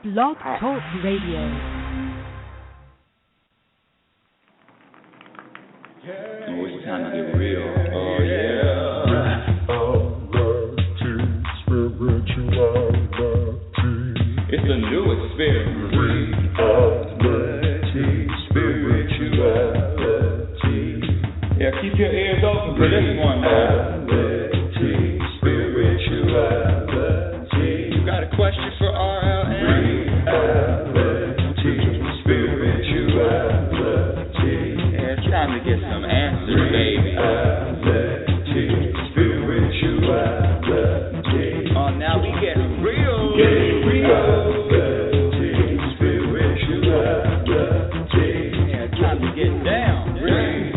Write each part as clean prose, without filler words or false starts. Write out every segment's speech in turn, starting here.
Blog Talk Radio. Oh, it's time to get real. Oh, yeah. It's a new experience. Reality, spirituality. Yeah, keep your ears open for this one, man. Spirituality. You got a question for RLN? Reality, spirituality. Yeah, it's time to get some answers, baby. Reality, spirituality. Oh, now we get real. Reality, spirituality. Yeah, it's time to get down. Reality,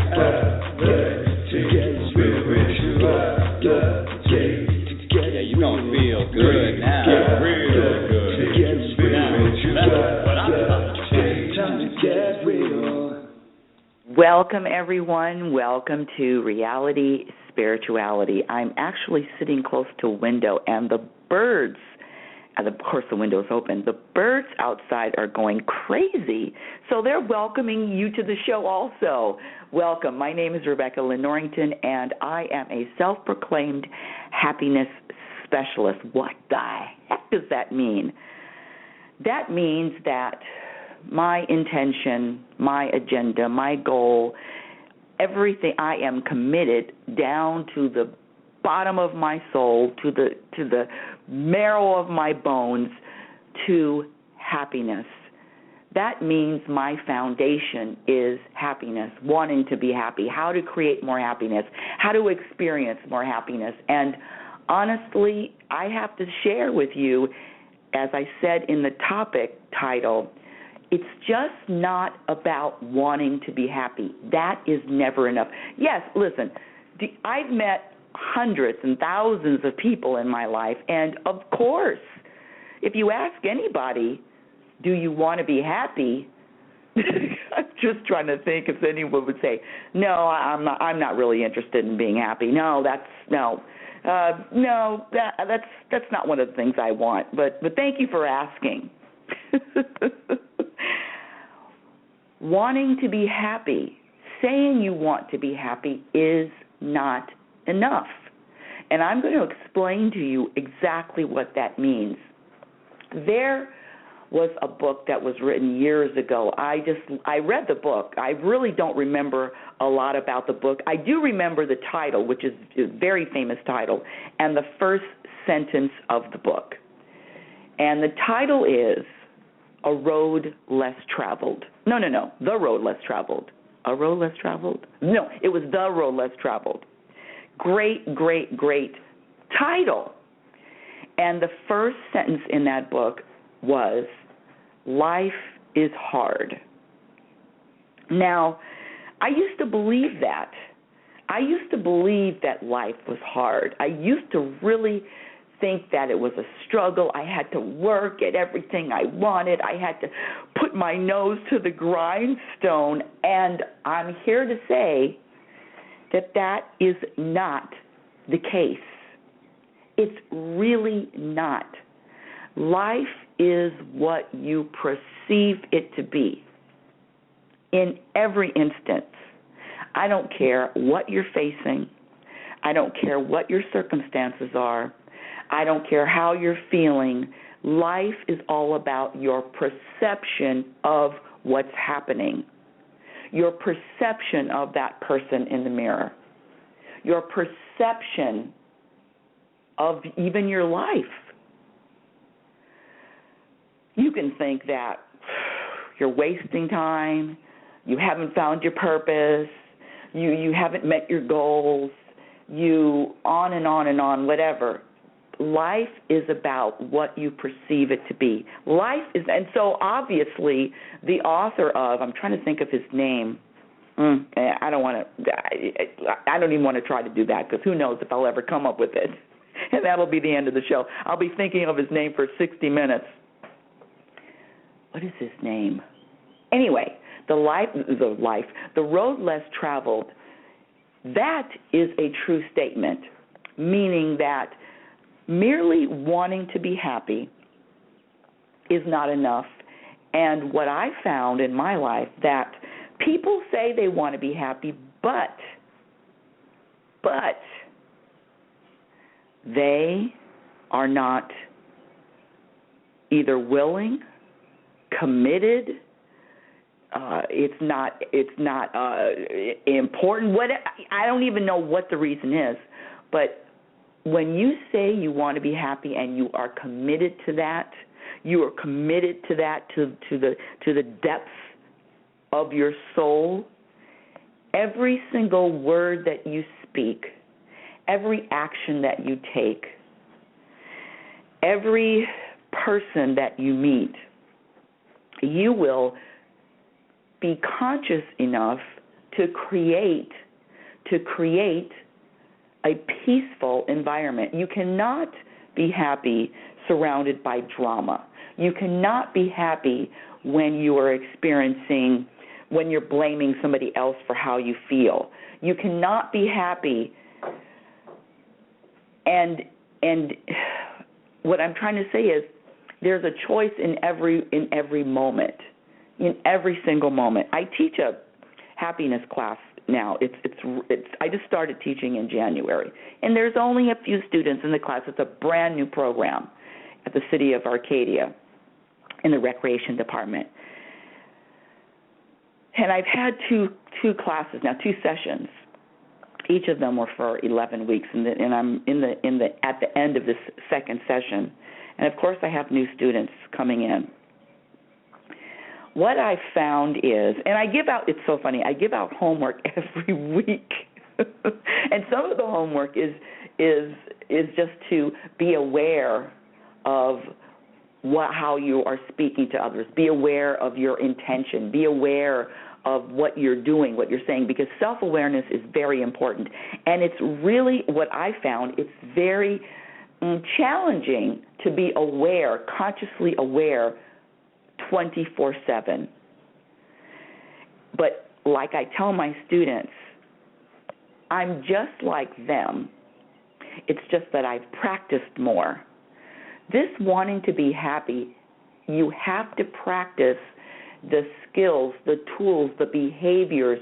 spirituality. Yeah, you gonna feel good now. Real good. Welcome, everyone. Welcome to Reality Spirituality. I'm actually sitting close to a window, and the birds, and of course the window's open, the birds outside are going crazy. So they're welcoming you to the show also. Welcome. My name is Rebecca Lynn Norrington, and I am a self-proclaimed happiness specialist. What the heck does that mean? That means that my intention, my agenda, my goal, everything, I am committed down to the bottom of my soul, to the marrow of my bones, to happiness. That means my foundation is happiness, wanting to be happy, how to create more happiness, how to experience more happiness. And honestly, I have to share with you, as I said in the topic title, it's just not about wanting to be happy. That is never enough. Yes, listen, I've met hundreds and thousands of people in my life, and of course, if you ask anybody, do you want to be happy? I'm just trying to think if anyone would say, no, I'm not really interested in being happy. No, that's not one of the things I want. But thank you for asking. Wanting to be happy, saying you want to be happy is not enough. And I'm going to explain to you exactly what that means. There was a book that was written years ago. I read the book. I really don't remember a lot about the book. I do remember the title, which is a very famous title, and the first sentence of the book. And the title is A Road Less Traveled. No, The Road Less Traveled. A Road Less Traveled? No, it was The Road Less Traveled. Great title. And the first sentence in that book was, life is hard. Now, I used to believe that. I used to believe that life was hard. I used to really think that it was a struggle. I had to work at everything I wanted. I had to put my nose to the grindstone, and I'm here to say that that is not the case. It's really not. Life is what you perceive it to be in every instance. I don't care what you're facing. I don't care what your circumstances are. I don't care how you're feeling. Life is all about your perception of what's happening, your perception of that person in the mirror, your perception of even your life. You can think that you're wasting time, you haven't found your purpose, you haven't met your goals, you on and on, whatever. Life is about what you perceive it to be. Life is, and so obviously the author of, I'm trying to think of his name. I don't even want to try to do that, because who knows if I'll ever come up with it. And that'll be the end of the show. I'll be thinking of his name for 60 minutes. What is his name? Anyway, the road less traveled, that is a true statement, meaning that merely wanting to be happy is not enough. And what I found in my life, that people say they want to be happy, but they are not either willing, committed, it's not important. What, I don't even know what the reason is, but when you say you want to be happy and you are committed to that, you are committed to that, to the depths of your soul, every single word that you speak, every action that you take, every person that you meet, you will be conscious enough to create a peaceful environment. You cannot be happy surrounded by drama. You cannot be happy when you are when you're blaming somebody else for how you feel. You cannot be happy. And what I'm trying to say is, there's a choice in every moment, in every single moment. I teach a happiness class now. I just started teaching in January, and there's only a few students in the class. It's a brand new program at the City of Arcadia in the Recreation Department. And I've had two classes now, 2 sessions. Each of them were for 11 weeks, and I'm at the end of this second session. And, of course, I have new students coming in. What I found is, and I give out, it's so funny, I give out homework every week. And some of the homework is just to be aware of how you are speaking to others. Be aware of your intention. Be aware of what you're doing, what you're saying, because self-awareness is very important. And it's really, what I found, it's very challenging to be aware, consciously aware, 24/7. But like I tell my students, I'm just like them. It's just that I've practiced more. This wanting to be happy, you have to practice the skills, the tools, the behaviors,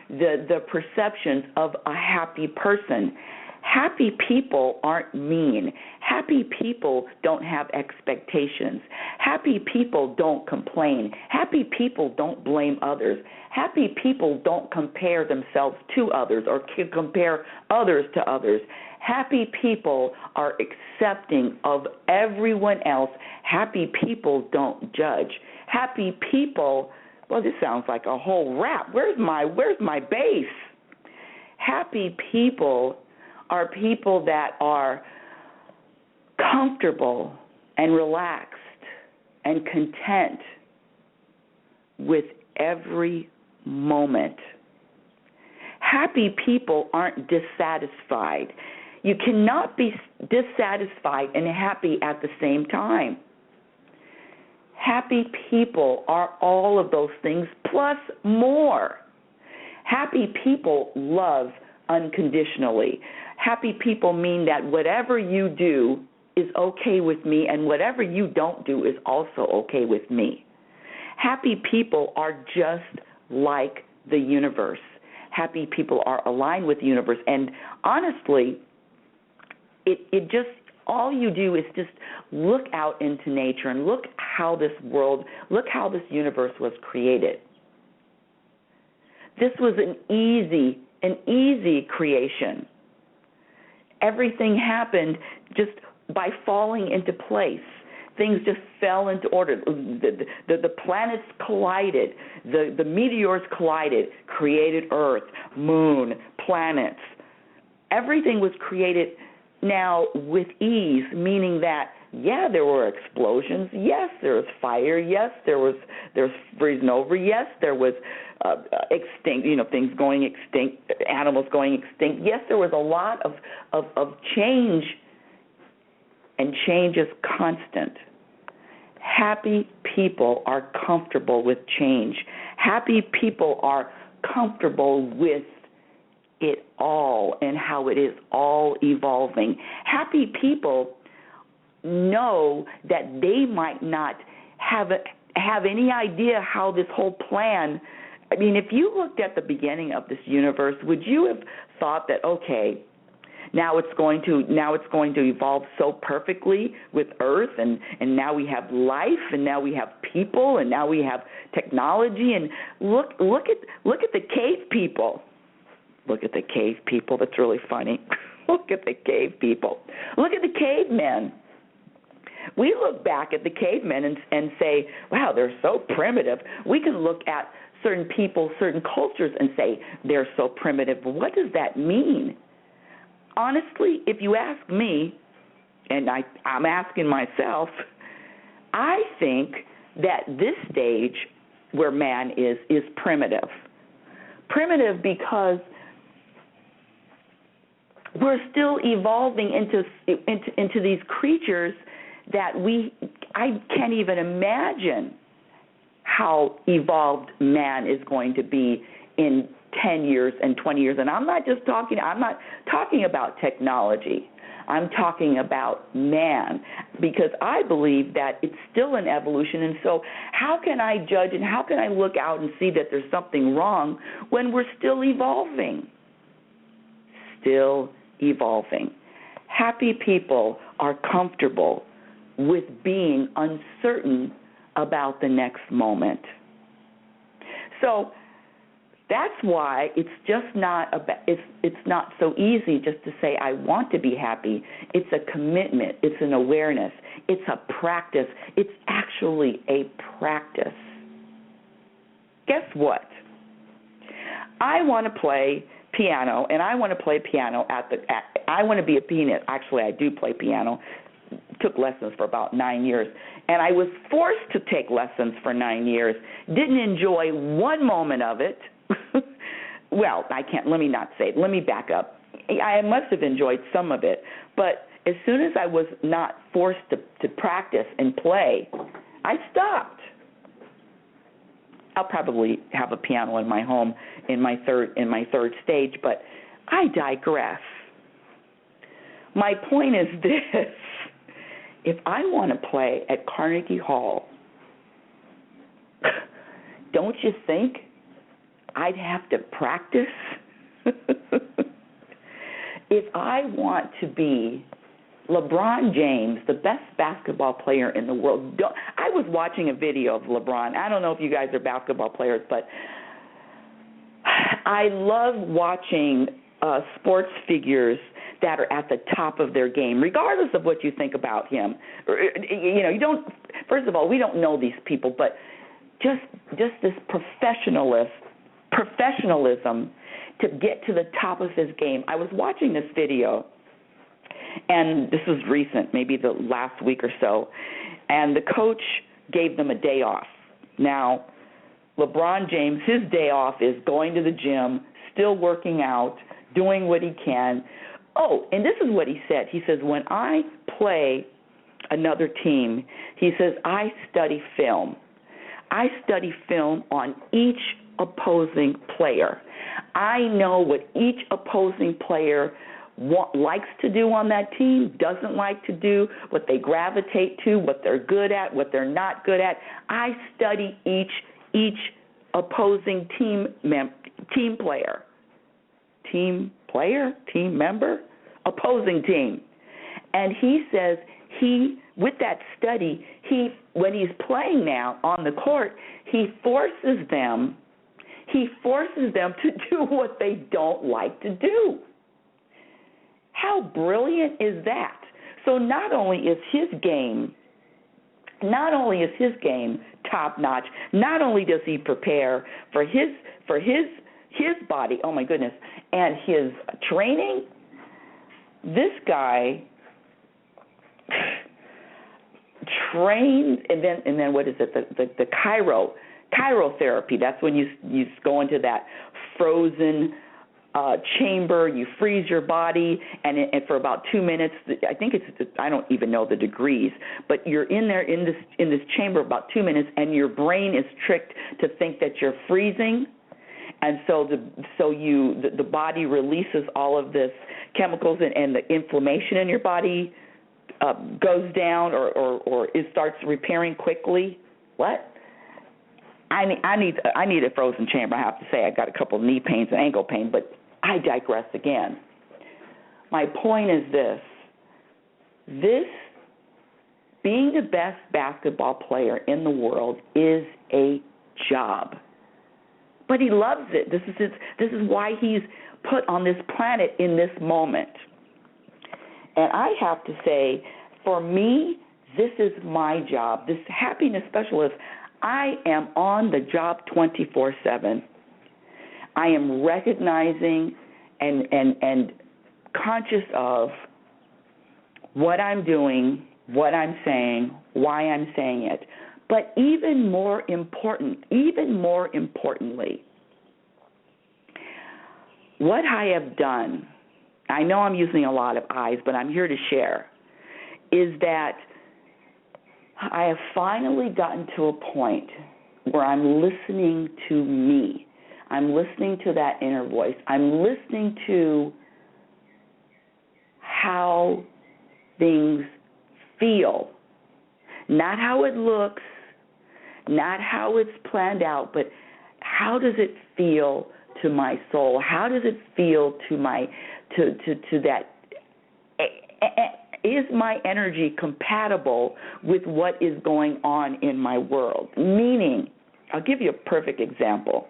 the perceptions of a happy person. Happy people aren't mean. Happy people don't have expectations. Happy people don't complain. Happy people don't blame others. Happy people don't compare themselves to others or compare others to others. Happy people are accepting of everyone else. Happy people don't judge. Happy people, well, this sounds like a whole rap. Where's my bass? Happy people are people that are comfortable and relaxed and content with every moment. Happy people aren't dissatisfied. You cannot be dissatisfied and happy at the same time. Happy people are all of those things plus more. Happy people love unconditionally. Happy people mean that whatever you do is okay with me, and whatever you don't do is also okay with me. Happy people are just like the universe. Happy people are aligned with the universe. And honestly, it just, all you do is just look out into nature and look how this universe was created. This was an easy creation. Everything happened just by falling into place. Things just fell into order. The planets collided. The meteors collided, created Earth, moon, planets. Everything was created now with ease, meaning that, yeah, there were explosions. Yes, there was fire. Yes, there was freezing over. Yes, there was extinct, things going extinct, animals going extinct. Yes, there was a lot of change, and change is constant. Happy people are comfortable with change. Happy people are comfortable with it all and how it is all evolving. Happy people know that they might not have any idea how this whole plan, I mean, if you looked at the beginning of this universe, would you have thought that, okay, now it's going to evolve so perfectly with Earth, and now we have life, and now we have people, and now we have technology, and look at the cave people. Look at the cave people. That's really funny. Look at the cave people. Look at the cavemen. We look back at the cavemen and say, wow, they're so primitive. We can look at certain people, certain cultures, and say they're so primitive. But what does that mean? Honestly, if you ask me, and I'm asking myself, I think that this stage where man is primitive. Primitive because we're still evolving into these creatures that I can't even imagine how evolved man is going to be in 10 years and 20 years. And I'm not talking about technology. I'm talking about man, because I believe that it's still an evolution. And so how can I judge and how can I look out and see that there's something wrong when we're still evolving? Still evolving. Happy people are comfortable with being uncertain about the next moment. So that's why it's just not it's not so easy just to say I want to be happy. It's a commitment. It's an awareness. It's a practice. It's actually a practice. Guess what? I want to play piano, and I want to play piano I want to be a pianist. Actually, I do play piano. Took lessons for about 9 years, and I was forced to take lessons for 9 years. Didn't enjoy one moment of it. Well, let me not say it. Let me back up. I must have enjoyed some of it, but as soon as I was not forced to practice and play, I stopped. I'll probably have a piano in my home in my third stage, but I digress. My point is this. If I want to play at Carnegie Hall, don't you think I'd have to practice? If I want to be LeBron James, the best basketball player in the world, I was watching a video of LeBron. I don't know if you guys are basketball players, but I love watching sports figures that are at the top of their game, regardless of what you think about him. First of all, we don't know these people, but just this professionalism to get to the top of his game. I was watching this video, and this was recent, maybe the last week or so, and the coach gave them a day off. Now, LeBron James, his day off is going to the gym, still working out, doing what he can. Oh, and this is what he said. He says, when I play another team, he says, I study film. I study film on each opposing player. I know what each opposing player likes to do on that team, doesn't like to do, what they gravitate to, what they're good at, what they're not good at. I study each opposing team player. Team player, team member, opposing team. And he says with that study, when he's playing now on the court, he forces them to do what they don't like to do. How brilliant is that? So not only is his game top notch, not only does he prepare for his body, oh my goodness, and his training, this guy trained, and then what is it? The cryotherapy. That's when you go into that frozen chamber. You freeze your body, and for about 2 minutes. I don't even know the degrees, but you're in there in this chamber about 2 minutes, and your brain is tricked to think that you're freezing. And so the body releases all of this chemicals, and the inflammation in your body goes down, or it starts repairing quickly. what? I need a frozen chamber. I have to say, I got a couple of knee pains and ankle pain, but I digress again. My point is this: being the best basketball player in the world is a job. But he loves it. This is why he's put on this planet in this moment. And I have to say, for me, this is my job. This happiness specialist, I am on the job 24/7. I am recognizing and conscious of what I'm doing, what I'm saying, why I'm saying it. But even more importantly, what I have done, I know I'm using a lot of I's, but I'm here to share, is that I have finally gotten to a point where I'm listening to me. I'm listening to that inner voice. I'm listening to how things feel, not how it looks, not how it's planned out, but how does it feel to my soul? How does it feel to that? Is my energy compatible with what is going on in my world? Meaning, I'll give you a perfect example.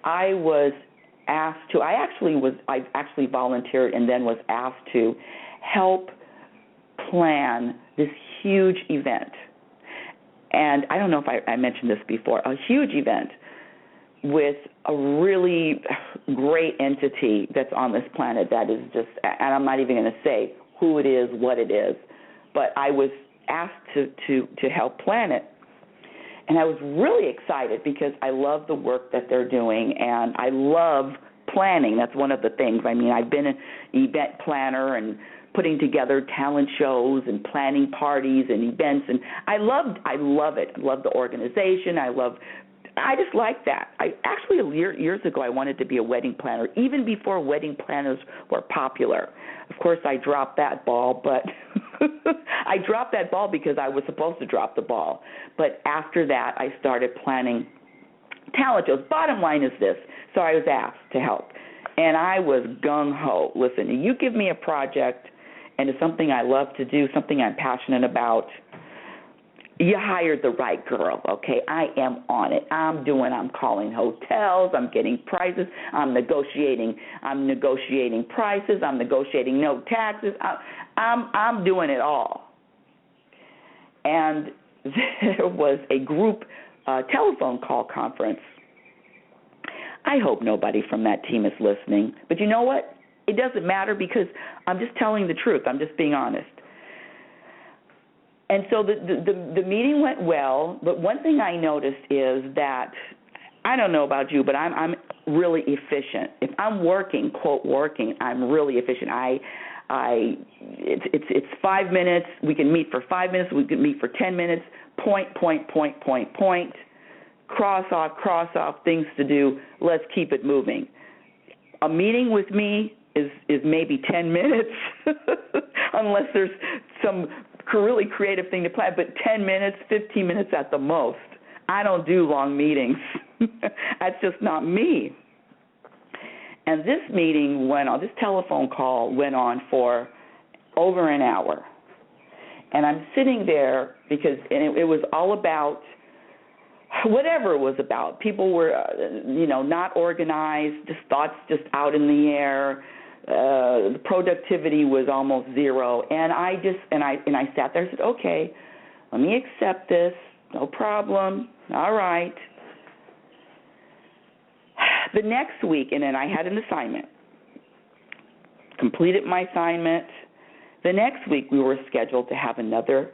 I actually volunteered and then was asked to help plan this huge event. And I don't know if I mentioned this before, a huge event with a really great entity that's on this planet that is just, and I'm not even going to say who it is, what it is, but I was asked to help plan it. And I was really excited because I love the work that they're doing, and I love planning. That's one of the things. I mean, I've been an event planner and putting together talent shows and planning parties and events, and I love it. I love the organization. I just like that. Years ago, I wanted to be a wedding planner, even before wedding planners were popular. Of course, I dropped that ball, but I dropped that ball because I was supposed to drop the ball. But after that, I started planning talent shows. Bottom line is this. So I was asked to help, and I was gung-ho. Listen, you give me a project, and it's something I love to do, something I'm passionate about, you hired the right girl, okay? I am on it. I'm calling hotels. I'm getting prices. I'm negotiating prices. I'm negotiating no taxes. I'm doing it all. And there was a group telephone call conference. I hope nobody from that team is listening. But you know what? It doesn't matter because I'm just telling the truth. I'm just being honest. And so the meeting went well, but one thing I noticed is that, I don't know about you, but I'm really efficient. If I'm working, quote working, I'm really efficient. It's 5 minutes. We can meet for 5 minutes. We can meet for 10 minutes. Point. Cross off, things to do. Let's keep it moving. A meeting with me is maybe 10 minutes, unless there's some really creative thing to plan, but 10 minutes, 15 minutes at the most. I don't do long meetings. That's just not me. And this meeting this telephone call went on for over an hour. And I'm sitting there because it was all about whatever it was about. People were, not organized, just thoughts just out in the air. The productivity was almost zero, and I sat there and said, okay, let me accept this, no problem, all right. The next week, and then I had an assignment, completed my assignment. The next week we were scheduled to have another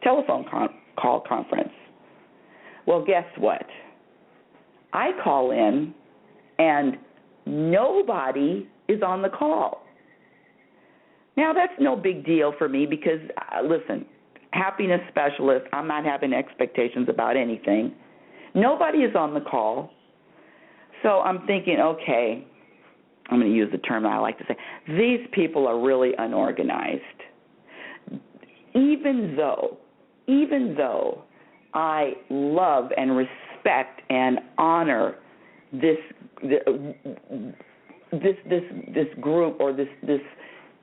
telephone call conference. Well, guess what? I call in, and nobody is on the call. Now, that's no big deal for me because, listen, happiness specialist, I'm not having expectations about anything. Nobody is on the call. So I'm thinking, okay, I'm going to use the term I like to say, these people are really unorganized. even though I love and respect and honor this group or this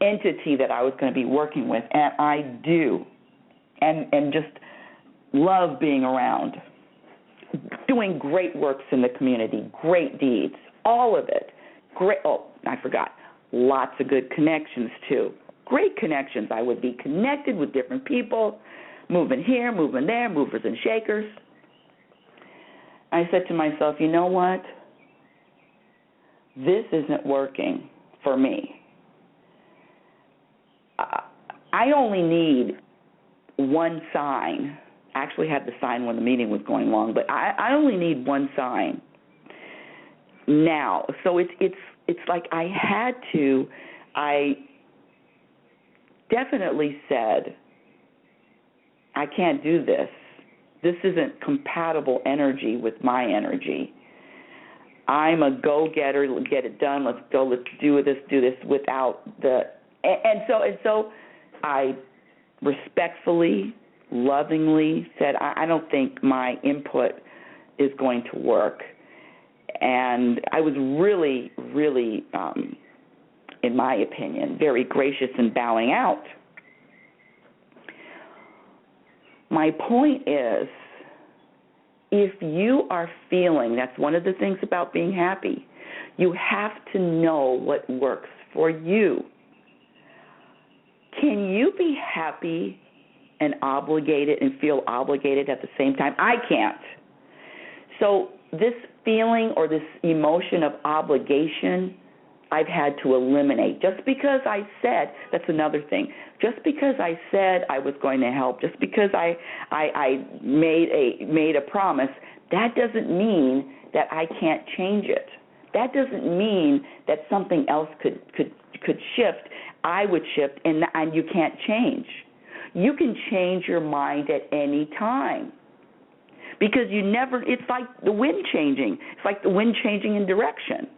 entity that I was going to be working with, and I do, and just love being around, doing great works in the community, great deeds, all of it. Great. Oh, I forgot. Lots of good connections too. Great connections. I would be connected with different people, moving here, moving there, movers and shakers. I said to myself, you know what? This isn't working for me. I only need one sign. I actually had the sign when the meeting was going long, but I only need one sign now. So it's like I definitely said, I can't do this. This isn't compatible energy with my energy. I'm a go-getter. Let's get it done. Let's go. Let's do this without the. And so I respectfully, lovingly said, I don't think my input is going to work. And I was really, really, in my opinion, very gracious in bowing out. My point is, if you are feeling, that's one of the things about being happy, you have to know what works for you. Can you be happy and obligated and feel obligated at the same time? I can't. So this feeling or this emotion of obligation, I've had to eliminate. Just because I said, that's another thing, just because I said I was going to help, just because I made a promise, that doesn't mean that I can't change it. That doesn't mean that something else could shift. I would shift, and you can't change. You can change your mind at any time. Because it's like the wind changing. It's like the wind changing in direction.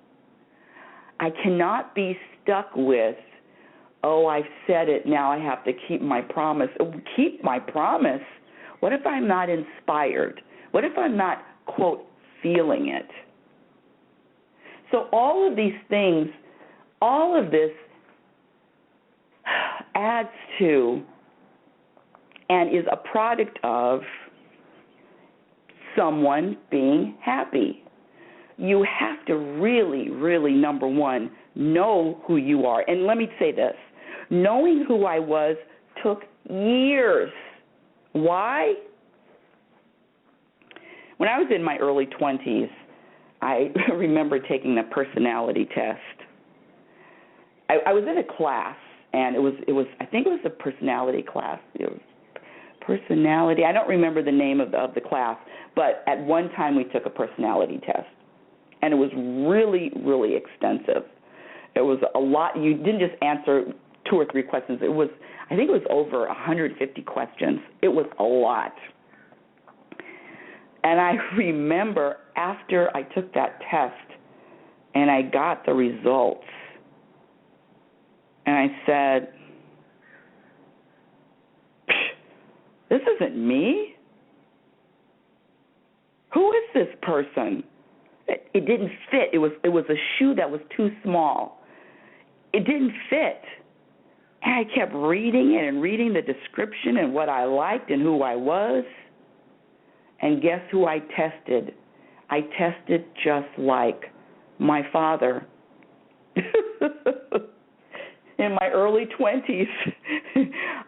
I cannot be stuck with, I've said it, now I have to keep my promise. Keep my promise? What if I'm not inspired? What if I'm not, quote, feeling it? So all of these things, all of this adds to and is a product of someone being happy. You have to really, really, number one, know who you are. And let me say this. Knowing who I was took years. Why? When I was in my early 20s, I remember taking the personality test. I was in a class, and it was I think it was a personality class. Personality, I don't remember the name of the class, but at one time we took a personality test. And it was really, really extensive. It was a lot. You didn't just answer 2 or 3 questions. I think it was over 150 questions. It was a lot. And I remember after I took that test and I got the results, and I said, this isn't me. Who is this person? It didn't fit. It was a shoe that was too small. It didn't fit. And I kept reading it and reading the description and what I liked and who I was. And guess who I tested? I tested just like my father. In my early 20s,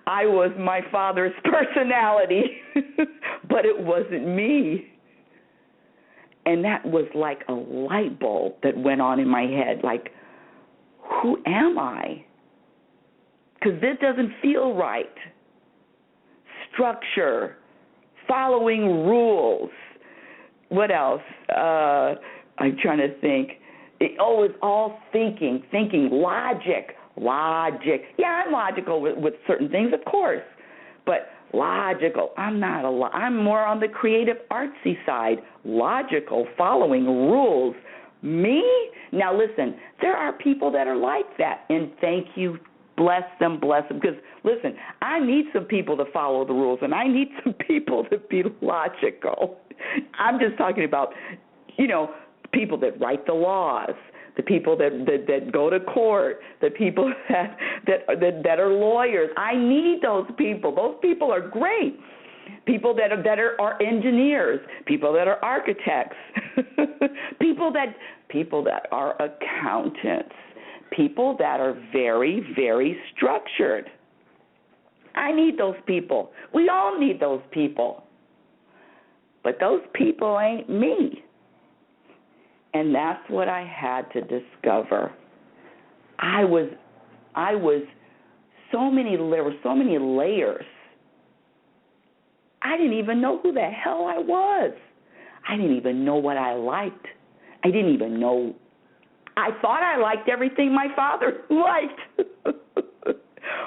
I was my father's personality, but it wasn't me. And that was like a light bulb that went on in my head, like, who am I? Because this doesn't feel right. Structure, following rules. What else? I'm trying to think. It's all thinking, logic. Yeah, I'm logical with certain things, of course, but logical. I'm not I'm more on the creative, artsy side. Logical, following rules. Me? Now listen, there are people that are like that, and thank you, bless them, because Listen, I need some people to follow the rules, and I need some people to be logical. I'm just talking about, people that write the laws, the people that go to court, the people that are lawyers. I need those people. Those people are great. People that are engineers, people that are architects, people that are accountants, people that are very, very structured. I need those people. We all need those people. But those people ain't me. And that's what I had to discover. There were so many layers. I didn't even know who the hell I was. I didn't even know what I liked. I didn't even know. I thought I liked everything my father liked.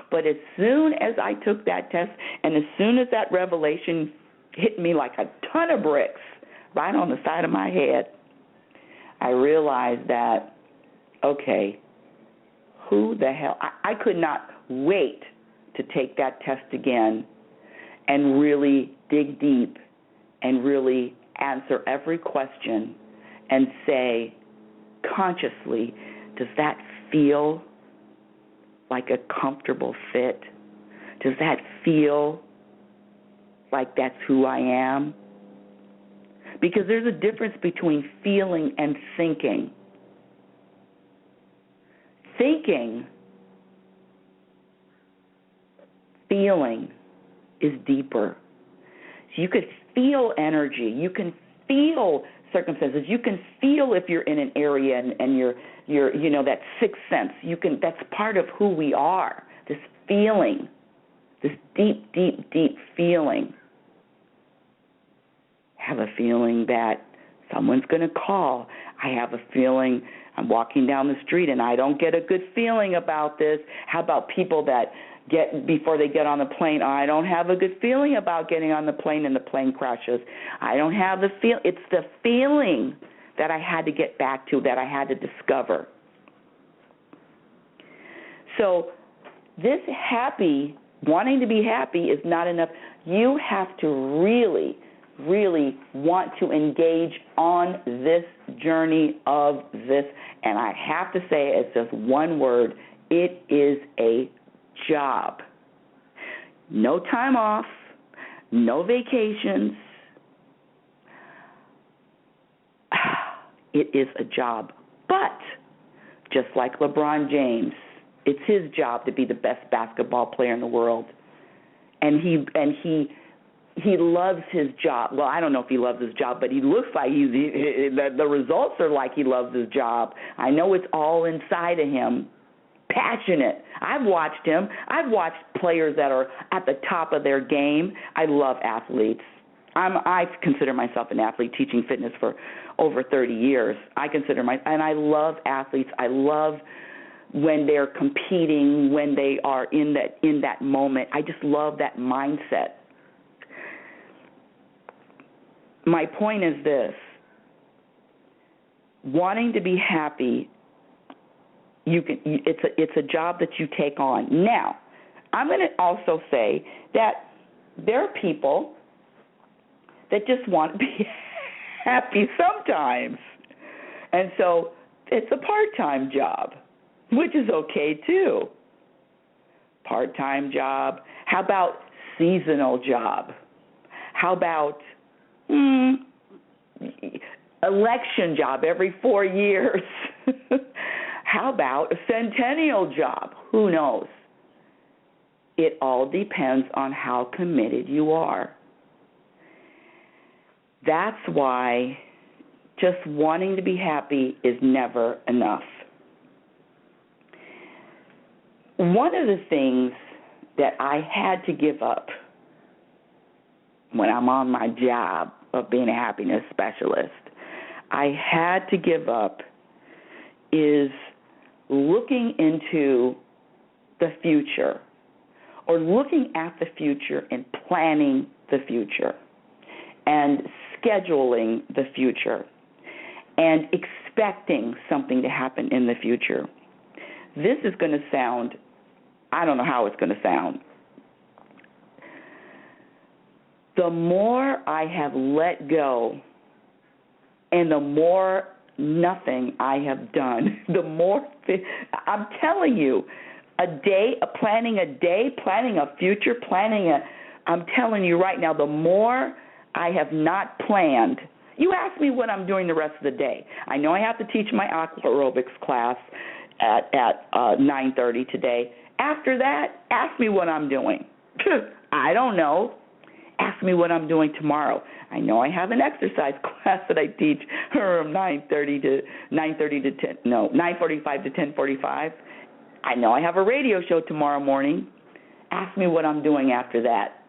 But as soon as I took that test, and as soon as that revelation hit me like a ton of bricks right on the side of my head, I realized that, okay, who the hell? I could not wait to take that test again and really dig deep and really answer every question and say consciously, does that feel like a comfortable fit? Does that feel like that's who I am? Because there's a difference between feeling and thinking. Feeling is deeper. So you could feel energy. You can feel circumstances. You can feel if you're in an area and you're that sixth sense. That's part of who we are. This feeling, this deep, deep, deep feeling. Have a feeling that someone's going to call. I have a feeling I'm walking down the street and I don't get a good feeling about this. How about people that before they get on the plane, I don't have a good feeling about getting on the plane and the plane crashes. I don't have the feel. It's the feeling that I had to get back to, that I had to discover. So this wanting to be happy is not enough. You have to really, really want to engage on this journey of this. And I have to say, it's just one word, it is a job. No time off, no vacations. It is a job. But just like LeBron James, it's his job to be the best basketball player in the world. And he loves his job. Well, I don't know if he loves his job, but he looks like the results are like he loves his job. I know it's all inside of him. Passionate. I've watched him. I've watched players that are at the top of their game. I love athletes. I consider myself an athlete, teaching fitness for over 30 years. And I love athletes. I love when they're competing, when they are in that moment. I just love that mindset. My point is this: wanting to be happy, it's a job that you take on. Now, I'm going to also say that there are people that just want to be happy sometimes. And so it's a part-time job, which is okay too. Part-time job. How about seasonal job? How about election job every 4 years? How about a centennial job? Who knows? It all depends on how committed you are. That's why just wanting to be happy is never enough. One of the things that I had to give up when I'm on my job of being a happiness specialist, I had to give up is looking into the future, or looking at the future and planning the future and scheduling the future and expecting something to happen in the future. This is going to sound, I don't know how it's going to sound, the more I have let go and the more nothing I have done, the more I'm telling you, planning a future, I'm telling you right now, the more I have not planned. You ask me what I'm doing the rest of the day. I know I have to teach my aqua aerobics class at 9:30 today. After that, ask me what I'm doing. I don't know. Ask me what I'm doing tomorrow. I know I have an exercise class that I teach from 9:45 to 10:45. I know I have a radio show tomorrow morning. Ask me what I'm doing after that.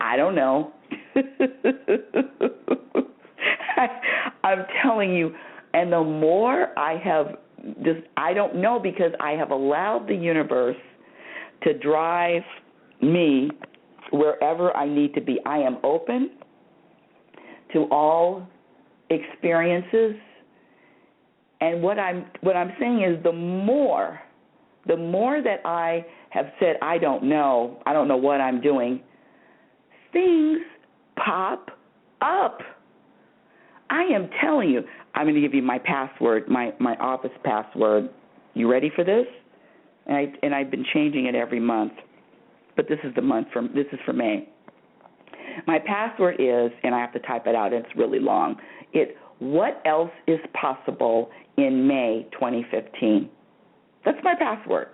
I don't know. I'm telling you, and the more I have I don't know, because I have allowed the universe to drive me wherever I need to be. I am open to all experiences, and what I'm saying is the more that I have said I don't know what I'm doing, things pop up. I am telling you. I'm going to give you my password, my office password. You ready for this? And I've been changing it every month, but this is for May. My password is, and I have to type it out, and it's really long. It's what else is possible in May 2015. That's my password.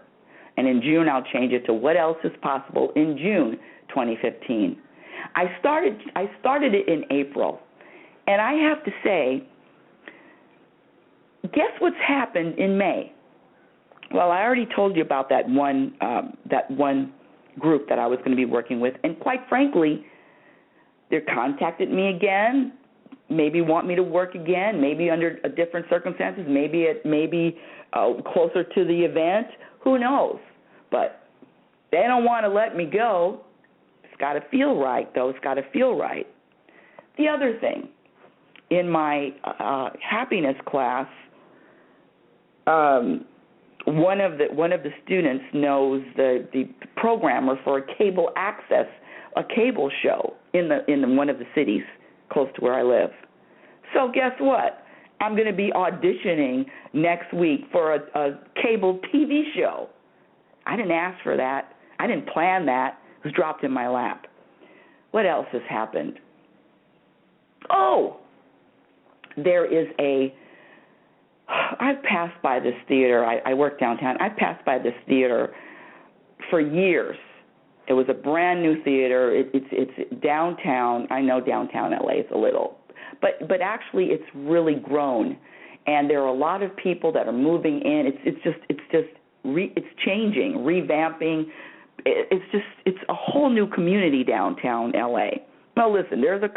And in June, I'll change it to what else is possible in June 2015. I started it in April, and I have to say, guess what's happened in May? Well, I already told you about that one group that I was going to be working with, and quite frankly, they contacted me again, maybe want me to work again, maybe under different circumstances, maybe closer to the event, who knows? But they don't want to let me go. It's got to feel right, though. It's got to feel right. The other thing, in my happiness class, one of the students knows the programmer for a cable show in one of the cities close to where I live. So guess what? I'm going to be auditioning next week for a cable TV show. I didn't ask for that. I didn't plan that. It was dropped in my lap. What else has happened? Oh, I've passed by this theater. I work downtown. I've passed by this theater for years. It was a brand new theater. It's downtown. I know downtown LA is a little, but actually it's really grown, and there are a lot of people that are moving in. It's changing, revamping. It's a whole new community downtown LA. Now listen, there's a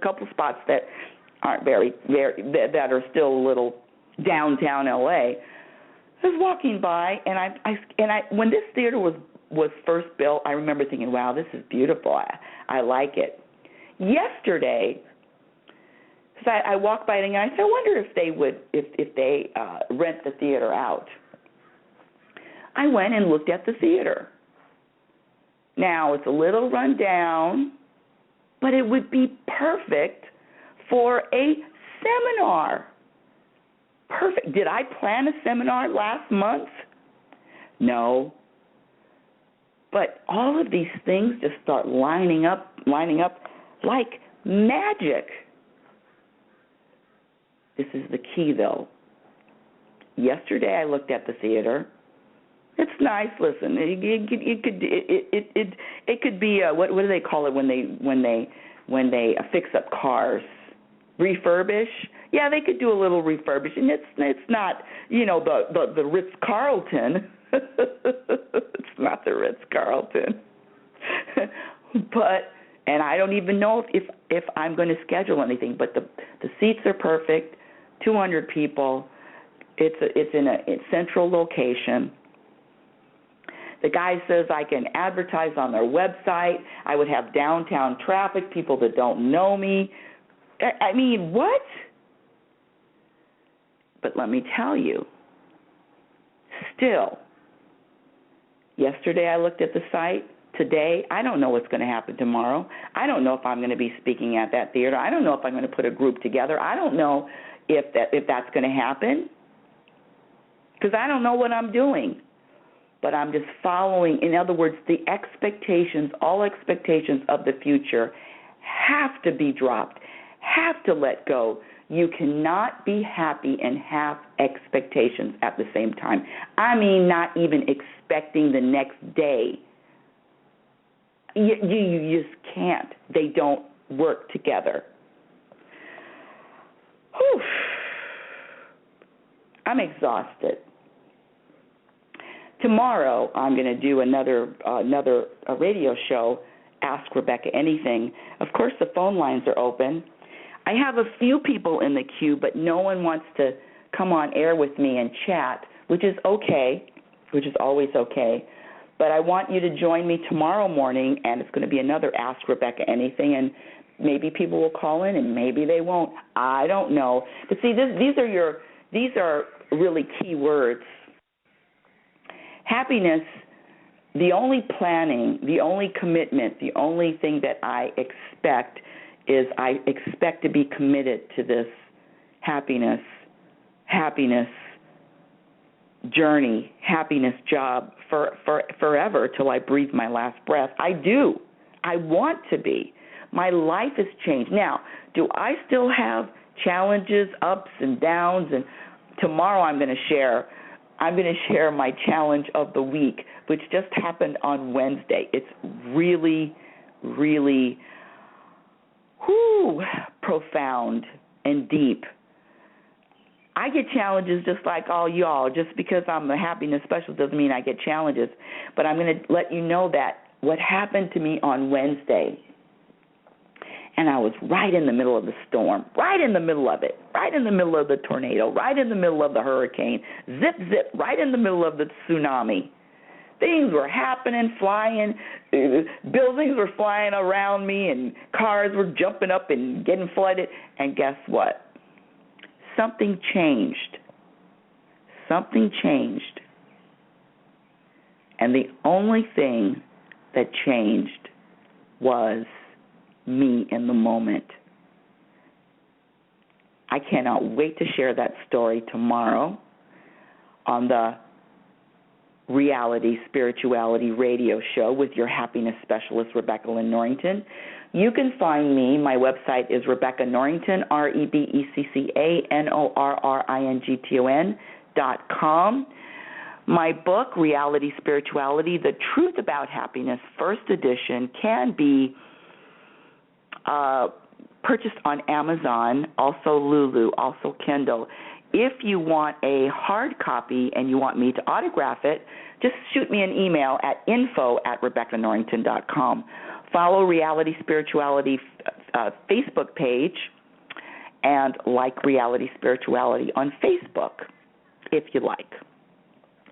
couple spots that aren't very that are still a little downtown LA. I was walking by, and I when this theater was first built, I remember thinking, wow, this is beautiful. I like it. Yesterday, so I walked by it and I said, I wonder if they rent the theater out. I went and looked at the theater. Now, it's a little run down, but it would be perfect for a seminar. Perfect. Did I plan a seminar last month? No. But all of these things just start lining up like magic. This is the key, though. Yesterday I looked at the theater. It's nice. Listen, it could be what do they call it when they fix up cars? Refurbish? Yeah, they could do a little refurbishing. It's not, the Ritz-Carlton. It's not the Ritz-Carlton. And I don't even know if I'm going to schedule anything, but the seats are perfect, 200 people. It's in a central location. The guy says I can advertise on their website. I would have downtown traffic, people that don't know me. I mean, what? But let me tell you, still, yesterday I looked at the site, today. I don't know what's going to happen tomorrow. I don't know if I'm going to be speaking at that theater. I don't know if I'm going to put a group together. I don't know if that's going to happen because I don't know what I'm doing. But I'm just following. In other words, the expectations, all expectations of the future have to be dropped, have to let go. You cannot be happy and have expectations at the same time. I mean, not even expecting the next day. You just can't. They don't work together. Whew. I'm exhausted. Tomorrow I'm going to do another radio show, Ask Rebecca Anything. Of course, the phone lines are open. I have a few people in the queue, but no one wants to come on air with me and chat, which is okay, which is always okay. But I want you to join me tomorrow morning, and it's going to be another Ask Rebecca Anything, and maybe people will call in and maybe they won't. I don't know. But see, these are really key words. Happiness, the only planning, the only commitment, the only thing that I expect is I expect to be committed to this happiness journey, happiness job for forever till I breathe my last breath. I do. I want to be. My life has changed. Now, do I still have challenges, ups and downs? And tomorrow I'm going to share my challenge of the week, which just happened on Wednesday. It's really, really profound and deep. I get challenges just like all y'all. Just because I'm a happiness specialist doesn't mean I get challenges. But I'm going to let you know that what happened to me on Wednesday, and I was right in the middle of the storm, right in the middle of it, right in the middle of the tornado, right in the middle of the hurricane, zip, zip, right in the middle of the tsunami. Things were happening, flying, buildings were flying around me, and cars were jumping up and getting flooded. And guess what? Something changed. Something changed. And the only thing that changed was me in the moment. I cannot wait to share that story tomorrow on the RealitySpirituality Radio show with your happiness specialist, Rebecca Lynn Norrington. You can find me. My website is Rebecca Norrington, RebeccANorrington.com. My book, Reality Spirituality, The Truth About Happiness, first edition, can be purchased on Amazon, also Lulu, also Kindle. If you want a hard copy and you want me to autograph it, just shoot me an email at info@RebeccaNorrington.com. Follow Reality Spirituality Facebook page and like Reality Spirituality on Facebook if you like.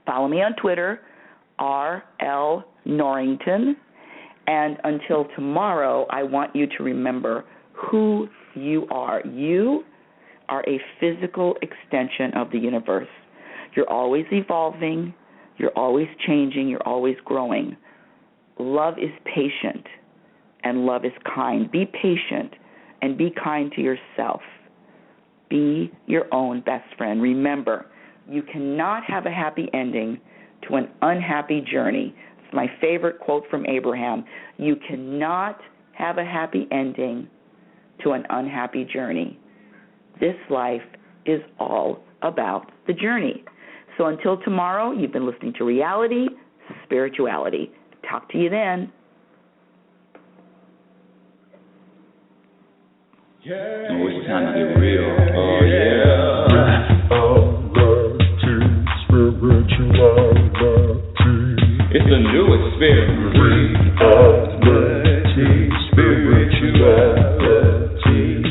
Follow me on Twitter, RL Norrington. And until tomorrow, I want you to remember who you are. You are a physical extension of the universe. You're always evolving. You're always changing. You're always growing. Love is patient, and love is kind. Be patient and be kind to yourself. Be your own best friend. Remember, you cannot have a happy ending to an unhappy journey. It's my favorite quote from Abraham. You cannot have a happy ending to an unhappy journey. This life is all about the journey. So until tomorrow, you've been listening to Reality Spirituality. Talk to you then. Yeah. Oh, it's time to get real. Oh, yeah. It's a new experience. Reality Spirituality.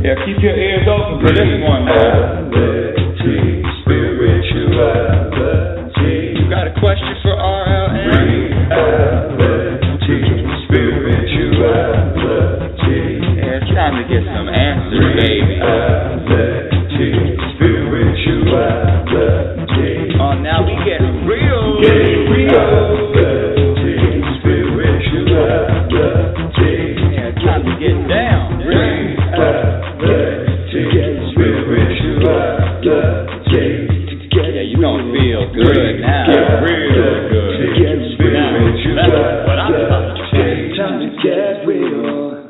Yeah, keep your ears open for this one, man. Reality Spirituality. You got a question for RLN? Reality Spirituality. Yeah, it's time to get some answers, baby. Yeah, time to get down. Yeah, you gonna feel good now. Real good. Now, that's what I'm talking about. Time to get real.